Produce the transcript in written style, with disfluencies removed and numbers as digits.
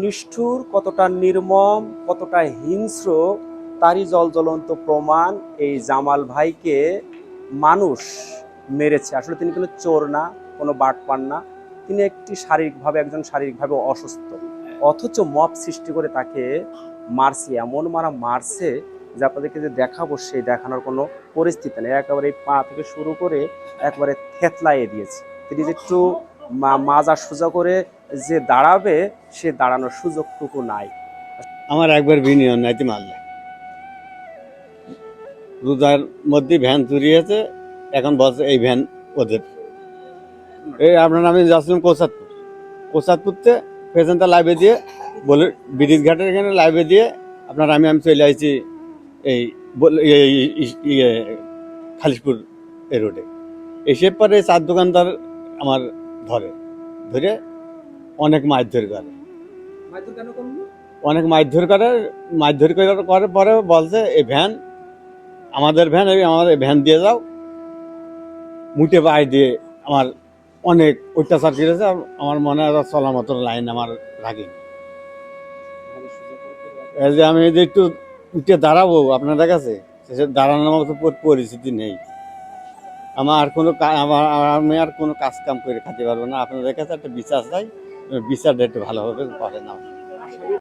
নিষ্ঠুর, কতটা নির্মম, কতটা হিংস্র তারই জ্বলন্ত প্রমাণ। এই জামাল ভাইকে মানুষ মেরেছে। আসলে তিনি কোনো চোর না, কোনো বাটপার না, তিনি একজন শারীরিকভাবে অসুস্থ, অথচ মব সৃষ্টি করে তাকে মারছে। এমন মারছে যে আপনাদেরকে যে দেখাবো, সেই দেখানোর কোনো পরিস্থিতি নেই। একেবারে পা থেকে শুরু করে একবারে থেতলাইয়ে দিয়েছে। তিনি যে একটু মাজা সোজা করে যে দাঁড়াবে, সে দাঁড়ানোর সুযোগটুকু নাই। আমার একবার বিনিয়োগ নাইতে মারলে রোজার মধ্যে ভ্যান চুরিয়েছে, এখন বলছে এই ভ্যান ওদের। এই আপনার আমি যাচ্ছিলাম কোচাতপুরতে পেছনটা লাইভে দিয়ে বলে ব্রিজ ঘাটের এখানে লাইভে দিয়ে আপনার আমি চলে আসছি এই খালিশপুর এই রোডে। এসে পরে চার দোকানদার আমার ধরে অনেক মারধর করে, মারধর করার পরে বলছে এই ভ্যান আমাদের ভ্যান, আমাদের ভ্যান দিয়ে যাও। মুটে পায়ে দিয়ে আমার অনেক অত্যাচার করেছে। আমার মনে হয় চলার মতো লাইন আমার রাখেনি। এই যে আমি যে একটু উঠে দাঁড়াবো আপনাদের কাছে, সে দাঁড়ানোর মতো পরিস্থিতি নেই আমার। আমি আর কোনো কাজ কাম করে খেতে পারবো না। আপনাদের কাছে একটা বিচার চাই, বিচারটা একটু ভালোভাবে করেন।